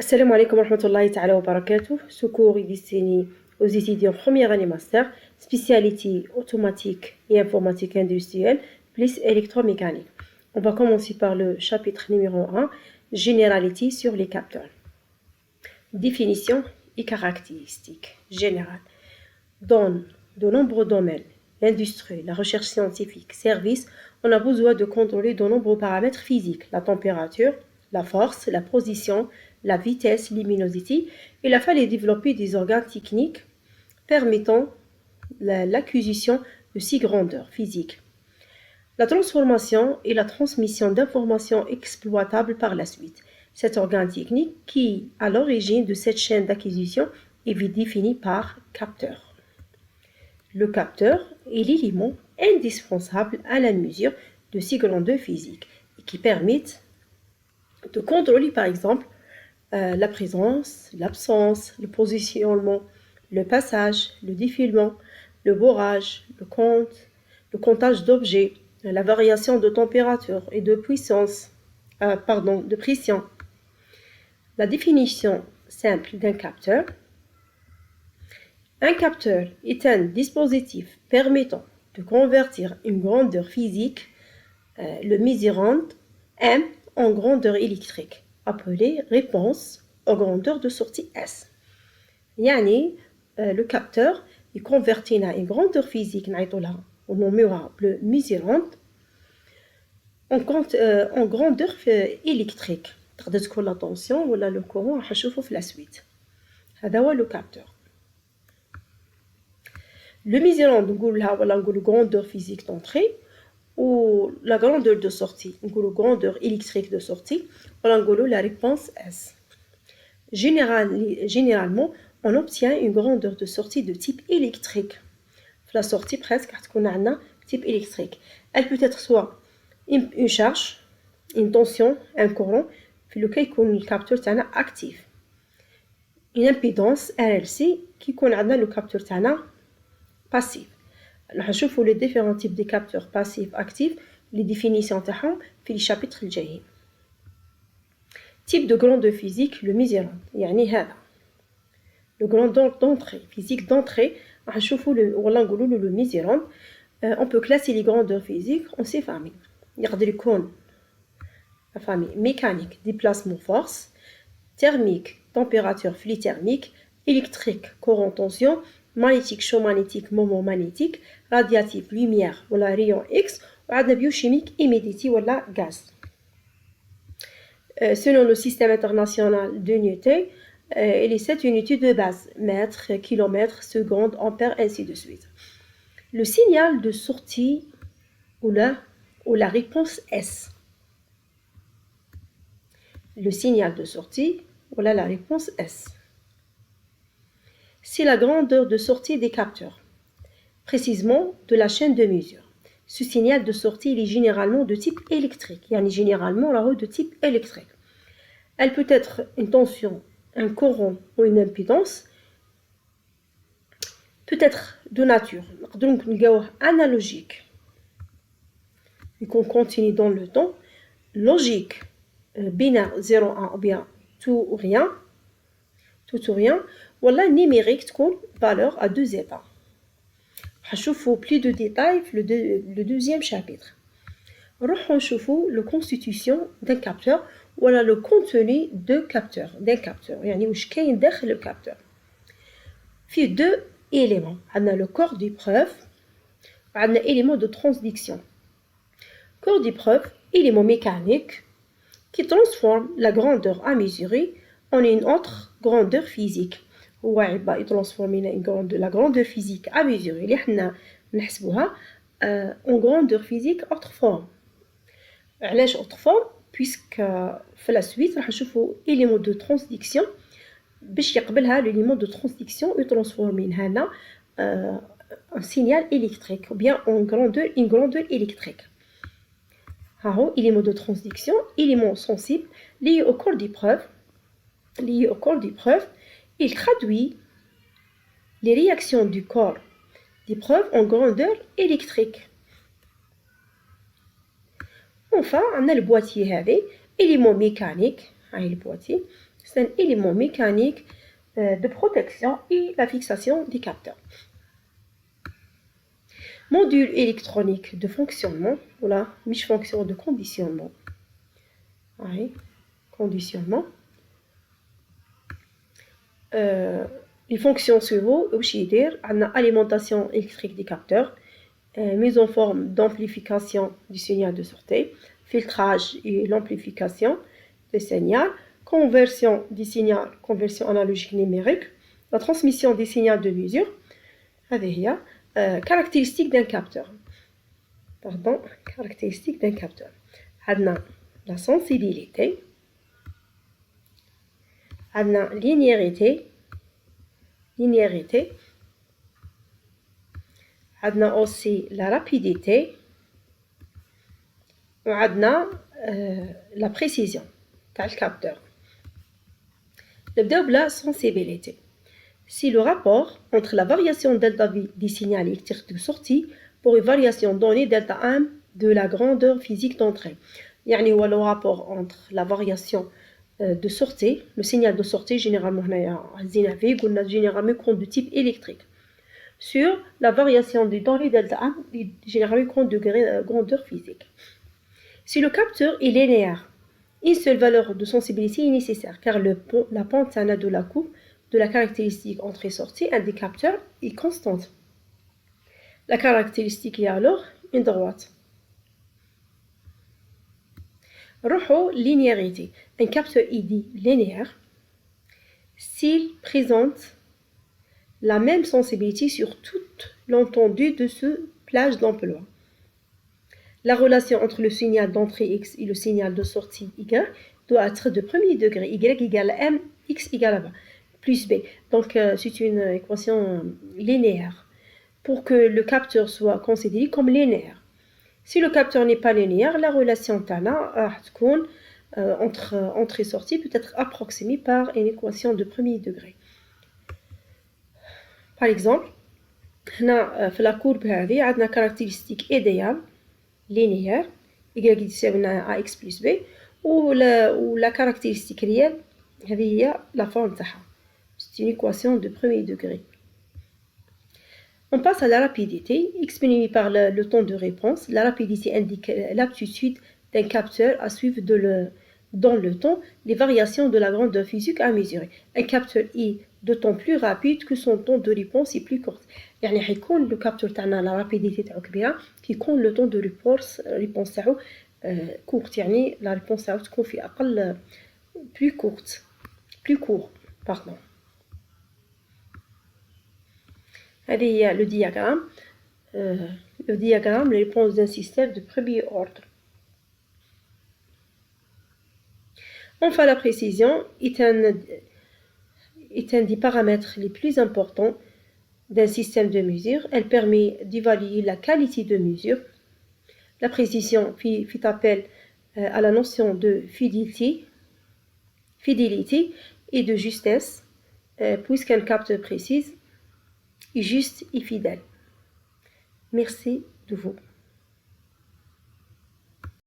Assalamu alaikum wa rahmatullahi ta'ala wa barakatuh. Ce cours est destiné aux étudiants première année master, spécialité automatique et informatique industrielle, plus électromécanique. On va commencer par le chapitre numéro 1, généralité sur les capteurs. Définition et caractéristiques générales. Dans de nombreux domaines, l'industrie, la recherche scientifique, services, on a besoin de contrôler de nombreux paramètres physiques, la température, la force, la position, la vitesse, luminosité. Il a fallu développer des organes techniques permettant l'acquisition de ces grandeurs physiques. La transformation et la transmission d'informations exploitables par la suite. Cet organe technique qui, à l'origine de cette chaîne d'acquisition, est défini par capteur. Le capteur est l'élément indispensable à la mesure de ces grandeurs physiques et qui permettent de contrôler par exemple la présence, l'absence, le positionnement, le passage, le défilement, le bourrage, le comptage d'objets, la variation de température et de de pression. La définition simple d'un capteur. Un capteur est un dispositif permettant de convertir une grandeur physique, le mesurant M, en grandeur électrique, appelée réponse aux grandeurs de sortie S. Yani, le capteur il convertit une grandeur physique, on nommera le mesurant, en grandeur électrique. تقدر تكون la tension ولا le courant راح نشوفه في la suite. هذا هو le capteur. Le mesurant نقولها ولا نقولوا grandeur physique d'entrée ou la grandeur de sortie, نقولوا grandeur électrique de sortie ولا نقولوا la réponse S. Généralement, on obtient une grandeur de sortie de type électrique. La sortie presque تكون عندنا type électrique. Elle peut être soit une charge, une tension, un courant في lequel يكون الكابتور تاعنا actif. Une impédance RLC qui يكون عندنا le capteur تاعنا passif. راح نشوفوا les différents types de capteurs passifs actifs les définitions تاعهم في les chapitres الجايين. Type de grandeur physique le mesurant يعني هذا le grandeur d'entrée physique d'entrée راح نشوفوا ولا نقولوا له le mesurant. On peut classer les grandeurs physiques en ces familles. يقدر يكون la famille mécanique déplacement force, thermique température flux thermique, électrique courant tension, magnétique champ magnétique moment magnétique, radiatif lumière ou la rayon X, ou عندنا biochimique humidité ou la gaz. Selon le système international d'unités, et les 7 unités de base, mètres, kilomètres, secondes, ampères, ainsi de suite. Le signal de sortie ou la réponse S. Le signal de sortie ou la réponse S. C'est la grandeur de sortie des capteurs, précisément de la chaîne de mesure. Ce signal de sortie il est généralement de type électrique, généralement de type électrique. Elle peut être une tension, un courant ou une impédance, peut être de nature, donc analogique, et qu'on continue dans le temps, logique, binaire 0-1 ou bien tout ou rien, ou la numérique, تكون valeur à 2 états. هنشوفوا plus de détails le deuxième chapitre. نروحوا نشوفوا la constitution d'un capteur ولا le contenu d'un capteur يعني واش كاين داخل الكابتور. فيه deux éléments. عندنا le corps d'épreuve وعندنا élément de transduction. Corps d'épreuve, élément mécanique qui transforme la grandeur à mesurer en une autre grandeur physique. هو يترانسفورمينا la grandeur physique à mesurer اللي حنا نحسبوها en grandeur physique autre forme. علاش autre forme puisque في la suite راح نشوفوا élément de transduction باش يقبلها l'élément de transduction يترانسفورمينها لنا un signal électrique ou bien en une grandeur électrique. هاهو élément de transduction, élément sensible lié au corps d'épreuve. Il traduit les réactions du corps d'épreuve en grandeur électrique. Enfin, on a le boîtier avec élément mécanique, le boîtier, C'est un élément mécanique de protection et la fixation des capteurs. Module électronique de fonctionnement, voilà, fonction de conditionnement. Oui, conditionnement. Les fonctions suivantes, alimentation électrique des capteurs, mise en forme d'amplification du signal de sortie, filtrage et l'amplification du signal, conversion du signal, conversion analogique numérique, la transmission des signaux de mesure, caractéristiques d'un capteur. Caractéristiques d'un capteur. La sensibilité, linéarité, aussi la rapidité, la précision du capteur. La sensibilité. Si le rapport entre la variation delta V des signaux électriques de sortie pour une variation donnée delta M de la grandeur physique d'entrée. يعني هو le rapport entre la variation de sortie, le signal de sortie généralement généralement de type électrique, sur la variation des données delta M généralement de grandeur physique. Si le capteur est linéaire, une seule valeur de sensibilité est nécessaire car la pente de la courbe de la caractéristique entrée-sortie des capteurs est constante. La caractéristique est alors une droite. Linéarité. Un capteur est dit linéaire s'il présente la même sensibilité sur toute l'étendue de ce plage d'emploi. La relation entre le signal d'entrée X et le signal de sortie Y doit être de premier degré. Y égale à M, X égale à B, plus B. Donc, c'est une équation linéaire pour que le capteur soit considéré comme linéaire. Si le capteur n'est pas linéaire, la relation entre entrée et sortie peut être approximée par une équation de premier degré. Par exemple, dans la courbe هذه عندنا caractéristique idéale linéaire y يساوي ax plus b ou la caractéristique réelle هذه هي la forme تاعها. C'est une équation de premier degré. On passe à la rapidité, exprimée par le temps de réponse. La rapidité indique l'aptitude d'un capteur à suivre dans le temps les variations de la grandeur physique à mesurer. Un capteur est d'autant plus rapide que son temps de réponse est plus court. يعني حيكون le capteur تاعنا la rapidité تاعو كبيرة كيكون le temps de réponse تاعو court. يعني la réponse تاعو تكون في أقل plus court. Pardon. هذه le diagramme. Le diagramme, les réponses d'un système de premier ordre. Enfin, la précision est un des paramètres les plus importants d'un système de mesure. Elle permet d'évaluer la qualité de mesure. La précision fait appel à la notion de fidélité et de justesse, puisqu'un capteur précise est juste et fidèle. Merci de vous.